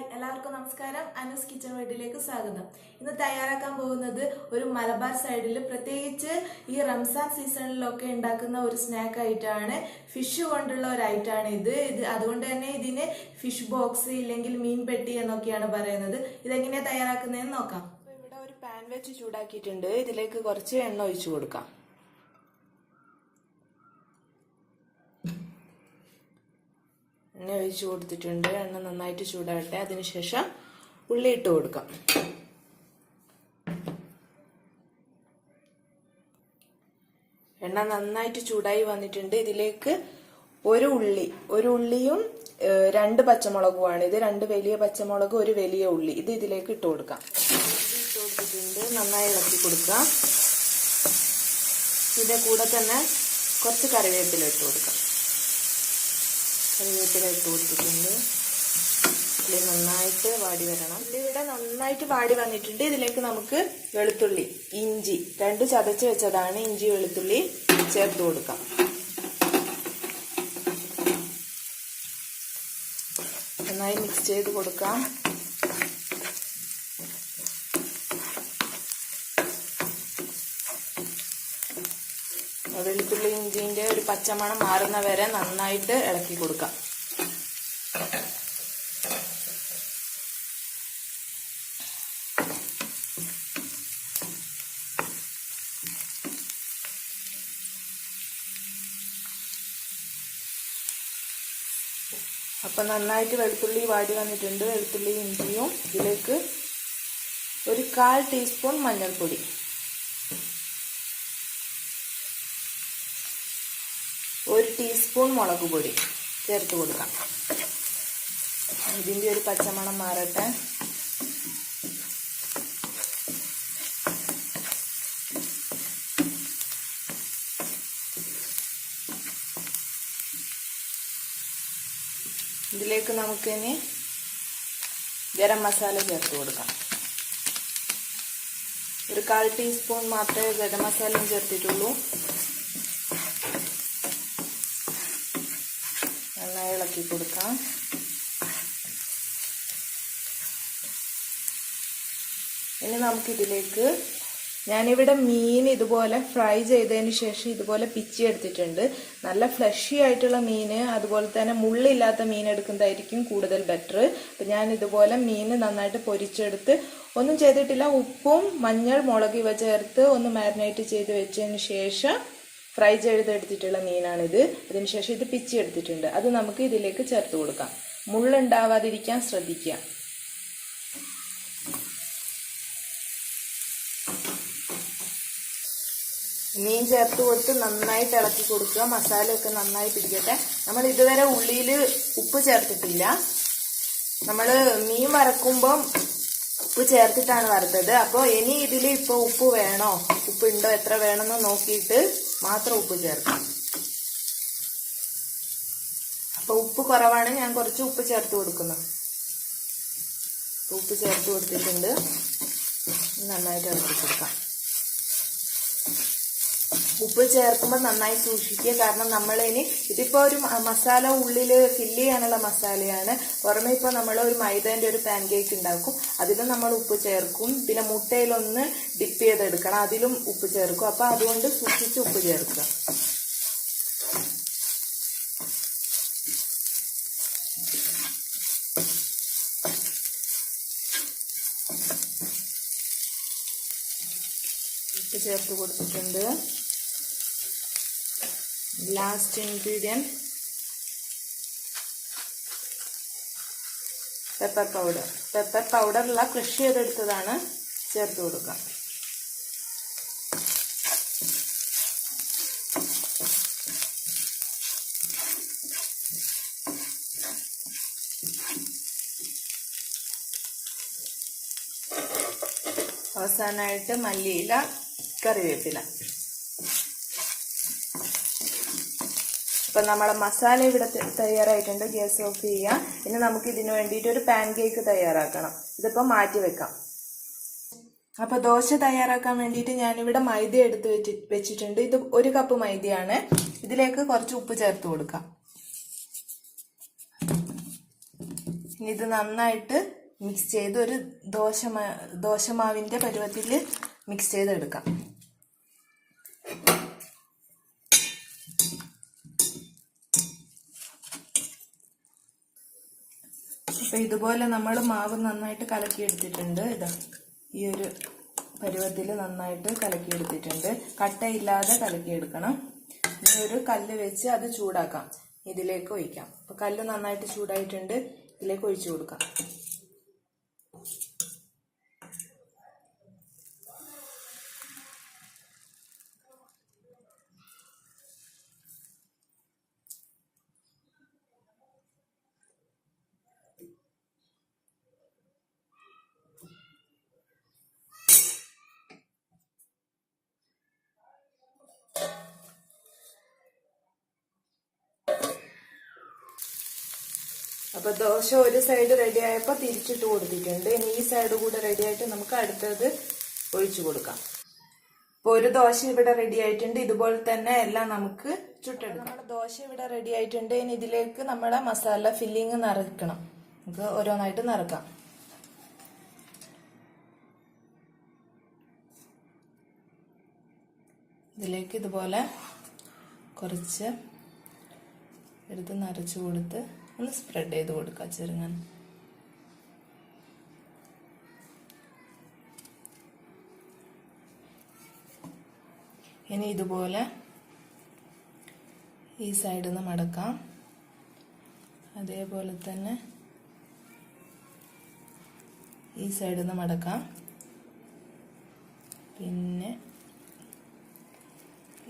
Hi എല്ലാവർക്കും നമസ്കാരം. Anu's kitchen വേൾഡിലേക്ക് സ്വാഗതം. ഇന്ന് തയ്യാറാക്കാൻ പോകുന്നത് ഒരു മലബാർ സൈഡിൽ പ്രത്യേകിച്ച് ഈ റംസാൻ സീസണിലൊക്കെ ഉണ്ടാക്കുന്ന ഒരു സ്നാക്ക് ആയിട്ടാണ്. ഫിഷ് കൊണ്ടുള്ള ഒരു ഐറ്റാണ് ഇത്. അതുകൊണ്ട് തന്നെ ഇതിന് ഫിഷ് ബോക്സ് ഇല്ലെങ്കിൽ മീൻ പെട്ടി എന്നൊക്കെയാണ് പറയുന്നത്. ഇതെങ്ങനെയാണ് തയ്യാറാക്കുന്നതെന്ന് നോക്കാം. ഇവിടെ ഒരു പാൻ വെച്ച് ചൂടാക്കിയിട്ടുണ്ട്. ഇതിലേക്ക് കുറച്ച് എണ്ണ ഒഴിച്ചു കൊടുക്കാം. എണ്ണ ഒഴിച്ചു കൊടുത്തിട്ടുണ്ട്. എണ്ണ നന്നായിട്ട് ചൂടാകട്ടെ. അതിനുശേഷം ഉള്ളി ഇട്ട് കൊടുക്കാം. എണ്ണ നന്നായിട്ട് ചൂടായി വന്നിട്ടുണ്ട്. ഇതിലേക്ക് ഒരു ഉള്ളിയും 2 പച്ചമുളകുമാണ്. ഇത് 2 വലിയ പച്ചമുളക്, 1 വലിയ ഉള്ളി. ഇത് ഇതിലേക്ക് ഇട്ട് കൊടുക്കാം. ഇട്ട് കൊടുത്തിട്ടുണ്ട്. നന്നായി ഇളക്കി കൊടുക്കാം. ഇതിന്റെ കൂടെ തന്നെ കുറച്ച് കറിവേപ്പില ഇട്ട് കൊടുക്കാം. കറിവേപ്പില ഇട്ട് കൊടുത്തിട്ടുണ്ട്. ഉള്ളി നന്നായിട്ട് വാടി വരണം. ഇവിടെ നന്നായിട്ട് വാടി വന്നിട്ടുണ്ട്. ഇതിലേക്ക് നമുക്ക് വെളുത്തുള്ളി, ഇഞ്ചി 2 ചതച്ച് വെച്ചതാണ്. ഇഞ്ചി വെളുത്തുള്ളി ചേർത്ത് കൊടുക്കാം. നന്നായി മിക്സ് ചെയ്ത് കൊടുക്കാം. വെളുത്തുള്ളി ഇഞ്ചിന്റെ ഒരു പച്ചമണം മാറുന്ന വരെ നന്നായിട്ട് ഇളക്കി കൊടുക്കാം. അപ്പൊ നന്നായിട്ട് വെളുത്തുള്ളി വാടി വന്നിട്ടുണ്ട്. വെളുത്തുള്ളി ഇഞ്ചിയും ഇതിലേക്ക് ഒരു 1/4 ടീസ്പൂൺ മഞ്ഞൾപ്പൊടി, 1 ടീസ്പൂൺ മുളക് പൊടി ചേർത്ത് കൊടുക്കാം. ഇതിന്റെ ഒരു പച്ചമണം മാറട്ടെ. ഇതിലേക്ക് നമുക്കിനി ഗരം മസാല ചേർത്ത് കൊടുക്കാം. ഒരു 1/4 ടീസ്പൂൺ മാത്രമേ ഗരം മസാലയും ചേർത്തിട്ടുള്ളൂ. നന്നായി ഇളക്കി കൊടുക്കാം. ഇനി നമുക്കിതിലേക്ക് ഞാനിവിടെ മീൻ ഇതുപോലെ ഫ്രൈ ചെയ്തതിന് ശേഷം ഇതുപോലെ പിച്ചി എടുത്തിട്ടുണ്ട്. നല്ല ഫ്ലഷി ആയിട്ടുള്ള മീന്, അതുപോലെ തന്നെ മുള്ളില്ലാത്ത മീൻ എടുക്കുന്നതായിരിക്കും കൂടുതൽ ബെറ്റർ. അപ്പം ഞാൻ ഇതുപോലെ മീൻ നന്നായിട്ട് പൊരിച്ചെടുത്ത് ഒന്നും ചെയ്തിട്ടില്ല. ഉപ്പും മഞ്ഞൾ, മുളക് ഇവ ചേർത്ത് ഒന്ന് മാരിനേറ്റ് ചെയ്ത് വെച്ചതിന് ശേഷം ഫ്രൈ ചെയ്തെടുത്തിട്ടുള്ള മീനാണിത്. അതിനുശേഷം ഇത് പിച്ചി എടുത്തിട്ടുണ്ട്. അത് നമുക്ക് ഇതിലേക്ക് ചേർത്ത് കൊടുക്കാം. മുള്ളുണ്ടാവാതിരിക്കാൻ ശ്രദ്ധിക്കുക. മീൻ ചേർത്ത് കൊടുത്ത് നന്നായിട്ട് ഇളക്കി കൊടുക്കുക. മസാലയൊക്കെ നന്നായി പിടിക്കട്ടെ. നമ്മൾ ഇതുവരെ ഉള്ളിയിൽ ഉപ്പ് ചേർത്തിട്ടില്ല. നമ്മൾ മീൻ വറക്കുമ്പം ഉപ്പ് ചേർത്തിട്ടാണ് വറുത്തത്. അപ്പോൾ ഇനി ഇതിൽ ഇപ്പോൾ ഉപ്പ് വേണോ, ഉപ്പുണ്ടോ, എത്ര വേണമെന്ന് നോക്കിയിട്ട് മാത്രം ഉപ്പ് ചേർക്കാം. അപ്പൊ ഉപ്പ് കുറവാണ്, ഞാൻ കുറച്ച് ഉപ്പ് ചേർത്ത് കൊടുക്കുന്നു. ഉപ്പ് ചേർത്ത് കൊടുത്തിട്ടുണ്ട്. നന്നായിട്ട് ഇളക്കി കൊടുക്കാം. ഉപ്പ് ചേർക്കുമ്പോൾ നന്നായി സൂക്ഷിക്കുക. കാരണം നമ്മളിനി ഇതിപ്പോ ഒരു മസാല ഉള്ളില് ഫില്ല് ചെയ്യാനുള്ള മസാലയാണ്. പുറമെ ഇപ്പൊ നമ്മൾ ഒരു മൈദേന്റെ ഒരു പാൻ കേക്ക് ഉണ്ടാക്കും. അതിലും നമ്മൾ ഉപ്പ് ചേർക്കും. പിന്നെ മുട്ടയിലൊന്ന് ഡിപ്പ് ചെയ്തെടുക്കണം, അതിലും ഉപ്പ് ചേർക്കും. അപ്പൊ അതുകൊണ്ട് സൂക്ഷിച്ച് ഉപ്പ് ചേർക്കുക. ഉപ്പ് ചേർത്ത് കൊടുത്തിട്ടുണ്ട്. Last ingredient pepper powder. Pepper പൗഡറുള്ള ക്രഷ് ചെയ്തെടുത്തതാണ്, ചേർത്ത് കൊടുക്കാം. അവസാനമായിട്ട് മല്ലിയില, കറിവേപ്പില. അപ്പൊ നമ്മളെ മസാല ഇവിടെ തയ്യാറായിട്ടുണ്ട്. ഗ്യാസ് ഓഫ് ചെയ്യാം. ഇനി നമുക്ക് ഇതിന് വേണ്ടിയിട്ട് ഒരു പാൻ കേക്ക് തയ്യാറാക്കണം. ഇതിപ്പോ മാറ്റി വെക്കാം. അപ്പൊ ദോശ തയ്യാറാക്കാൻ വേണ്ടിയിട്ട് ഞാനിവിടെ മൈദ എടുത്ത് വെച്ചിട്ടുണ്ട്. ഇത് 1 കപ്പ് മൈദയാണ്. ഇതിലേക്ക് കുറച്ച് ഉപ്പ് ചേർത്ത് കൊടുക്കാം. ഇത് നന്നായിട്ട് മിക്സ് ചെയ്ത് ഒരു ദോശമാവിന്റെ പരുവത്തിൽ മിക്സ് ചെയ്തെടുക്കാം. അപ്പൊ ഇതുപോലെ നമ്മൾ മാവ് നന്നായിട്ട് കലക്കിയെടുത്തിട്ടുണ്ട്. ഇതാ ഈ ഒരു പരുവത്തിൽ നന്നായിട്ട് കലക്കിയെടുത്തിട്ടുണ്ട്. കട്ടയില്ലാതെ കലക്കിയെടുക്കണം. ഇനി ഒരു കല്ല് വെച്ച് അത് ചൂടാക്കാം. ഇതിലേക്ക് ഒഴിക്കാം. അപ്പൊ കല്ല് നന്നായിട്ട് ചൂടായിട്ടുണ്ട്. ഇതിലേക്ക് ഒഴിച്ചു കൊടുക്കാം. അപ്പൊ ദോശ ഒരു സൈഡ് റെഡി ആയപ്പോ തിരിച്ചിട്ട് കൊടുത്തിട്ടുണ്ട്. ഇനി ഈ സൈഡ് കൂടെ റെഡി ആയിട്ട് നമുക്ക് അടുത്തത് ഒഴിച്ചു കൊടുക്കാം. ഇപ്പൊ ഒരു ദോശ ഇവിടെ റെഡി ആയിട്ടുണ്ട്. ഇതുപോലെ തന്നെ എല്ലാം നമുക്ക് ചുട്ടെടുക്കാം. നമ്മുടെ ദോശ ഇവിടെ റെഡി ആയിട്ടുണ്ട്. ഇനി ഇതിലേക്ക് നമ്മളെ മസാല ഫില്ലിങ് നിറയ്ക്കണം. നമുക്ക് ഓരോന്നായിട്ട് നിറക്കാം. ഇതിലേക്ക് ഇതുപോലെ കുറച്ച് എടുത്ത് നിറച്ചു കൊടുത്ത് ഒന്ന് സ്പ്രെഡ് ചെയ്ത് കൊടുക്കുക ചെറുങ്ങനെ. ഇനി ഇതുപോലെ ഈ സൈഡിൽ നിന്ന് മടക്കാം. അതേപോലെ തന്നെ ഈ സൈഡിൽ നിന്ന് മടക്കാം. പിന്നെ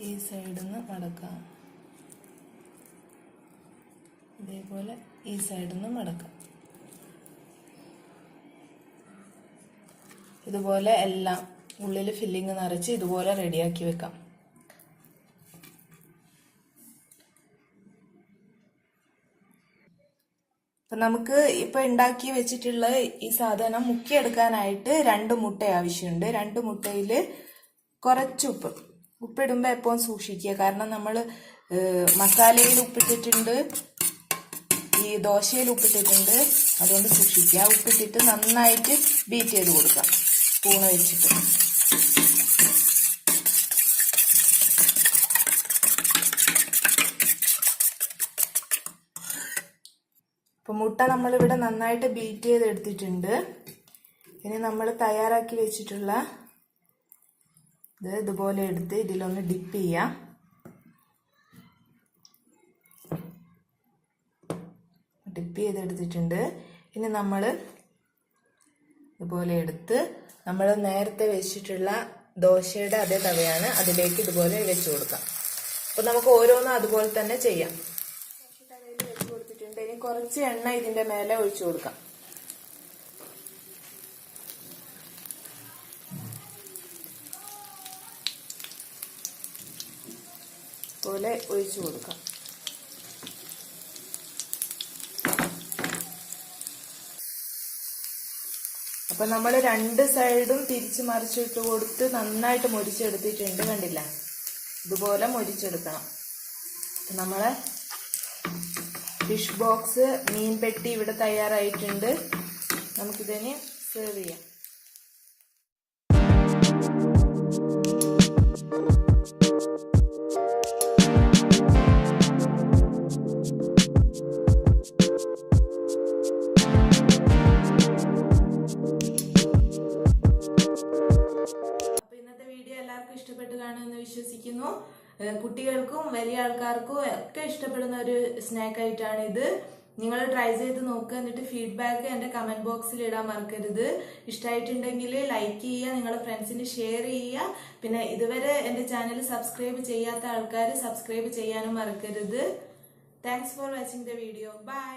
ഈ സൈഡിൽ നിന്ന് മടക്കാം. ഇതേപോലെ ഈ സൈഡിൽ നിന്ന് മടക്കാം. ഇതുപോലെ എല്ലാം ഉള്ളിൽ ഫില്ലിങ് നിറച്ച് ഇതുപോലെ റെഡിയാക്കി വെക്കാം. അപ്പൊ നമുക്ക് ഇപ്പൊ ഉണ്ടാക്കി വെച്ചിട്ടുള്ള ഈ സാധനം മുക്കിയെടുക്കാനായിട്ട് 2 മുട്ട ആവശ്യമുണ്ട്. 2 മുട്ടയില് കുറച്ച് ഉപ്പിടുമ്പോ എപ്പോഴും സൂക്ഷിക്കുക. കാരണം നമ്മൾ മസാലയിൽ ഉപ്പിട്ടിട്ടുണ്ട്, ഈ ദോശയിൽ ഉപ്പിട്ടിട്ടുണ്ട്. അതുകൊണ്ട് സൂക്ഷിക്കുക. ഉപ്പിട്ടിട്ട് നന്നായിട്ട് ബീറ്റ് ചെയ്ത് കൊടുക്കാം സ്പൂണ് വെച്ചിട്ട്. അപ്പൊ മുട്ട നമ്മളിവിടെ നന്നായിട്ട് ബീറ്റ് ചെയ്ത് എടുത്തിട്ടുണ്ട്. ഇനി നമ്മൾ തയ്യാറാക്കി വെച്ചിട്ടുള്ള ഇത് ഇതുപോലെ എടുത്ത് ഇതിലൊന്ന് ഡിപ്പ് ചെയ്യാം. ഡിപ്പ് ചെയ്തെടുത്തിട്ടുണ്ട്. ഇനി നമ്മൾ ഇതുപോലെ എടുത്ത് നമ്മൾ നേരത്തെ വെച്ചിട്ടുള്ള ദോശയുടെ അതേ തവയാണ്, അതിലേക്ക് ഇതുപോലെ വെച്ച് കൊടുക്കാം. അപ്പൊ നമുക്ക് ഓരോന്നും അതുപോലെ തന്നെ ചെയ്യാം. തവയിൽ വെച്ച് കൊടുത്തിട്ടുണ്ട്. ഇനി കുറച്ച് എണ്ണ ഇതിന്റെ മേലെ ഒഴിച്ചു കൊടുക്കാം. പോലെ ഒഴിച്ചു കൊടുക്കാം. അപ്പൊ നമ്മൾ 2 സൈഡും തിരിച്ച് മറിച്ചിട്ട് കൊടുത്ത് നന്നായിട്ട് മൊരിച്ചെടുത്തിട്ടുണ്ട്. കണ്ടില്ല, ഇതുപോലെ മൊരിച്ചെടുക്കണം. നമ്മളെ ഫിഷ് ബോക്സ് മീൻ പെട്ടി ഇവിടെ തയ്യാറായിട്ടുണ്ട്. നമുക്കിതിനെ സെർവ് ചെയ്യാം. എല്ലാവർക്കും ഇഷ്ടപ്പെട്ട് കാണുമെന്ന് വിശ്വസിക്കുന്നു. കുട്ടികൾക്കും വലിയ ആൾക്കാർക്കും ഒക്കെ ഇഷ്ടപ്പെടുന്ന ഒരു സ്നാക്ക് ആയിട്ടാണ് ഇത്. നിങ്ങൾ ട്രൈ ചെയ്ത് നോക്കുക. എന്നിട്ട് ഫീഡ്ബാക്ക് എന്റെ കമന്റ് ബോക്സിൽ ഇടാൻ മറക്കരുത്. ഇഷ്ടമായിട്ടുണ്ടെങ്കിൽ ലൈക്ക് ചെയ്യുക, നിങ്ങളുടെ ഫ്രണ്ട്സിന് ഷെയർ ചെയ്യുക. പിന്നെ ഇതുവരെ എന്റെ ചാനൽ സബ്സ്ക്രൈബ് ചെയ്യാത്ത ആൾക്കാർ സബ്സ്ക്രൈബ് ചെയ്യാനും മറക്കരുത്. Thanks for watching the video. By.